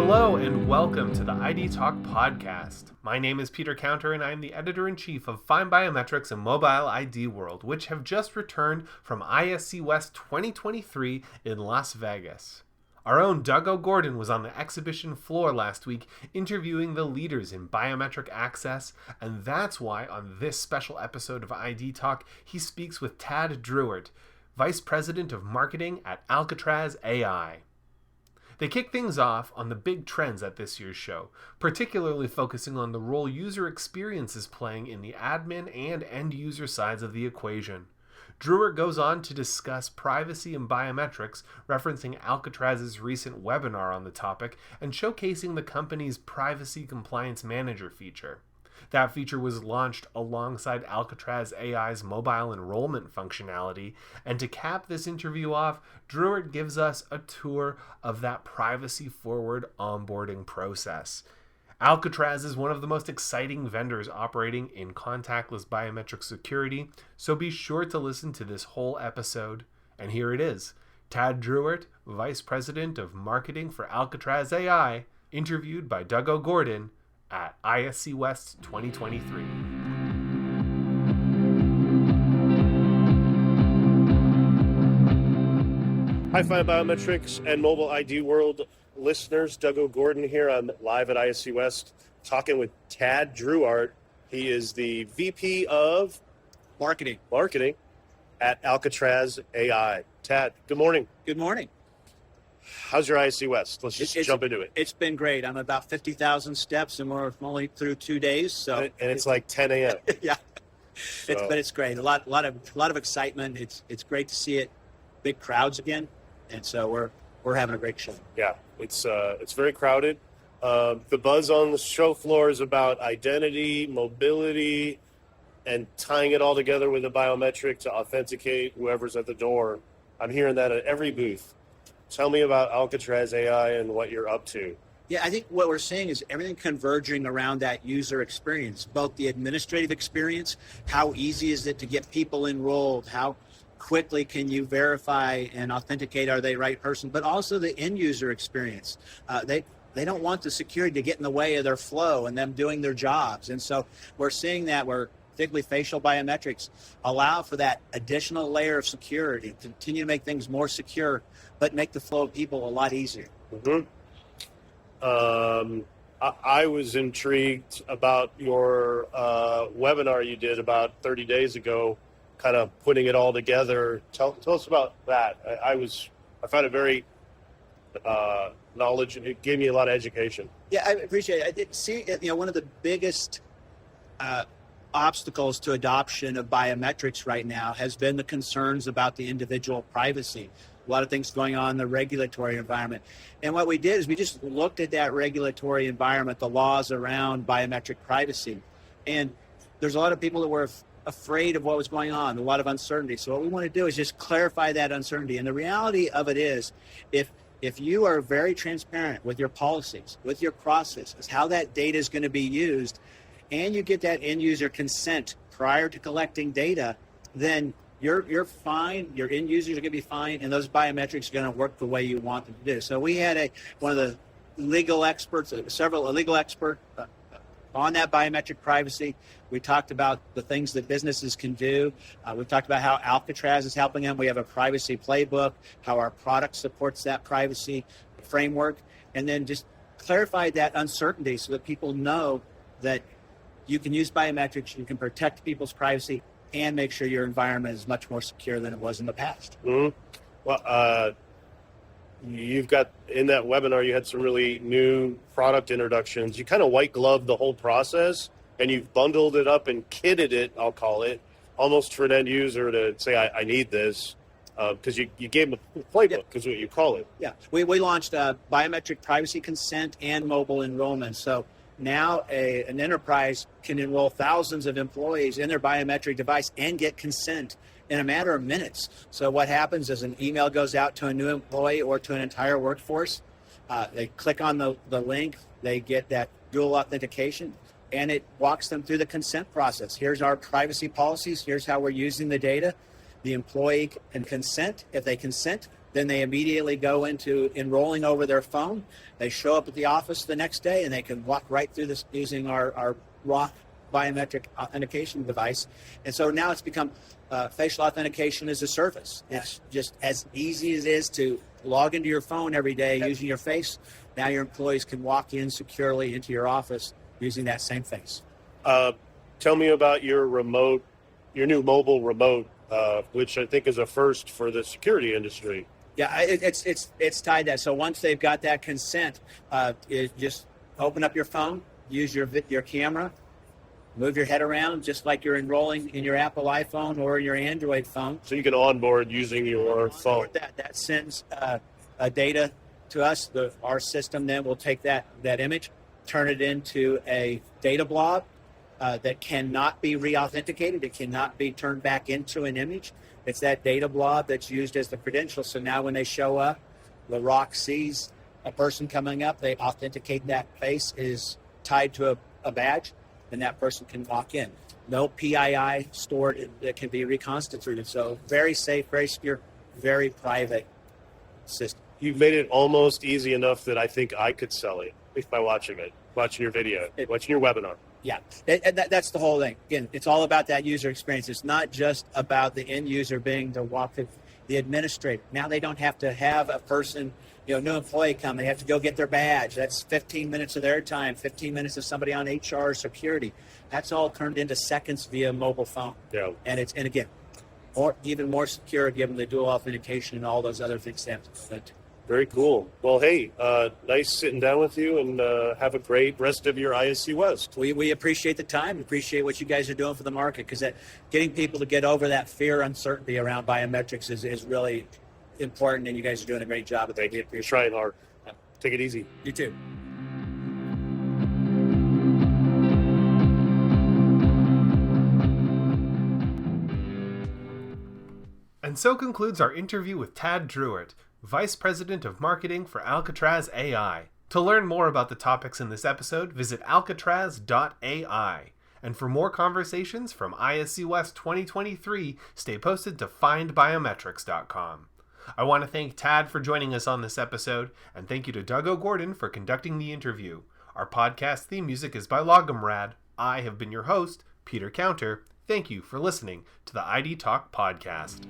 Hello and welcome to the ID Talk podcast. My name is Peter Counter and I am the editor-in-chief of FindBiometrics and Mobile ID World, which have just returned from ISC West 2023 in Las Vegas. Our own Doug OGorden was on the exhibition floor last week interviewing the leaders in biometric access, and that's why on this special episode of ID Talk, he speaks with Tad Druart, Vice President of Marketing at Alcatraz AI. They kick things off on the big trends at this year's show, particularly focusing on the role user experience is playing in the admin and end-user sides of the equation. Druart goes on to discuss privacy and biometrics, referencing Alcatraz's recent webinar on the topic and showcasing the company's Privacy Compliance Manager feature. That feature was launched alongside Alcatraz AI's mobile enrollment functionality, and to cap this interview off, Druart gives us a tour of that privacy-forward onboarding process. Alcatraz is one of the most exciting vendors operating in contactless biometric security, so be sure to listen to this whole episode. And here it is, Tad Druart, Vice President of Marketing for Alcatraz AI, interviewed by Doug OGorden at ISC West 2023. Hi, FindBiometrics and Mobile ID World listeners. Doug OGorden here. I'm live at ISC West talking with Tad Druart. He is the VP of Marketing at Alcatraz AI. Tad, good morning. Good morning. How's your ISC West? Let's just jump into it. It's been great. I'm about 50,000 steps, and we're only through 2 days. So and it's like 10 a.m. Yeah, So, but it's great. A lot of excitement. It's great to see it. Big crowds again, and so we're having a great show. yeah, it's very crowded. The buzz on the show floor is about identity, mobility, and tying it all together with a biometric to authenticate whoever's at the door. I'm hearing that at every booth. Tell me about Alcatraz AI and what you're up to. Yeah, I think what we're seeing is everything converging around that user experience, both the administrative experience, how easy is it to get people enrolled, how quickly can you verify and authenticate are they the right person, but also the end user experience. They don't want the security to get in the way of their flow and them doing their jobs. And so we're seeing that where particularly facial biometrics allow for that additional layer of security, continue to make things more secure, but make the flow of people a lot easier. Mm-hmm. I was intrigued about your webinar you did about 30 days ago, kind of putting it all together. Tell us about that. I found it very knowledge. It gave me a lot of education. Yeah, I appreciate it. I did see, one of the biggest obstacles to adoption of biometrics right now has been the concerns about the individual privacy. A lot of things going on in the regulatory environment. And what we did is we just looked at that regulatory environment, the laws around biometric privacy. And there's a lot of people that were afraid of what was going on, a lot of uncertainty. So what we want to do is just clarify that uncertainty. And the reality of it is, if you are very transparent with your policies, with your processes, how that data is going to be used, and you get that end user consent prior to collecting data, then you're fine, your end users are going to be fine, and those biometrics are going to work the way you want them to do. So we had one of the legal experts, several legal experts on that biometric privacy. We talked about the things that businesses can do. We've talked about how Alcatraz is helping them. We have a privacy playbook, how our product supports that privacy framework, and then just clarified that uncertainty so that people know that you can use biometrics, you can protect people's privacy, and make sure your environment is much more secure than it was in the past. Mm-hmm. Well, you've got, in that webinar, you had some really new product introductions. You kind of white gloved the whole process, and you've bundled it up and kitted it, I'll call it, almost for an end user to say, I need this, because you gave them a playbook, is what you call it. Yeah, we launched biometric privacy consent and mobile enrollment. So now an enterprise can enroll thousands of employees in their biometric device and get consent in a matter of minutes. So what happens is an email goes out to a new employee or to an entire workforce. They click on the link, they get that dual authentication, and it walks them through the consent process. Here's our privacy policies. Here's how we're using the data. The employee can consent. If they consent, Then they immediately go into enrolling over their phone. They show up at the office the next day, and they can walk right through this using our raw biometric authentication device. And so now it's become facial authentication as a service. It's just as easy as it is to log into your phone every day using your face. Now your employees can walk in securely into your office using that same face. Tell me about your new mobile remote, which I think is a first for the security industry. Yeah, it's tied that. So once they've got that consent, just open up your phone, use your camera, move your head around just like you're enrolling in your Apple iPhone or your Android phone. So you can onboard using your phone. That sends data to us. Our system then will take that image, turn it into a data blob that cannot be re-authenticated. It cannot be turned back into an image. It's that data blob that's used as the credential. So now when they show up, the ROC sees a person coming up, they authenticate that face is tied to a badge, and that person can walk in. No PII stored that can be reconstituted. So very safe, very secure, very private system. You've made it almost easy enough that I think I could sell it by watching your video, watching your webinar. Yeah, that's the whole thing. Again, it's all about that user experience. It's not just about the end user being the administrator. Now they don't have to have a person, new employee come. They have to go get their badge. That's 15 minutes of their time, 15 minutes of somebody on HR or security. That's all turned into seconds via mobile phone. Yeah. And again, even more secure given the dual authentication and all those other things. Very cool. Well, hey, nice sitting down with you, and have a great rest of your ISC West. We appreciate the time. We appreciate what you guys are doing for the market, because getting people to get over that fear, uncertainty around biometrics is really important, and you guys are doing a great job. Thank you. You're trying hard. Take it easy. You too. And so concludes our interview with Tad Druart, Vice President of Marketing for Alcatraz AI. To learn more about the topics in this episode, visit alcatraz.ai. And for more conversations from ISC West 2023, stay posted to FindBiometrics.com. I want to thank Tad for joining us on this episode, and thank you to Doug OGorden for conducting the interview. Our podcast theme music is by Logomrad. I have been your host, Peter Counter. Thank you for listening to the ID Talk Podcast.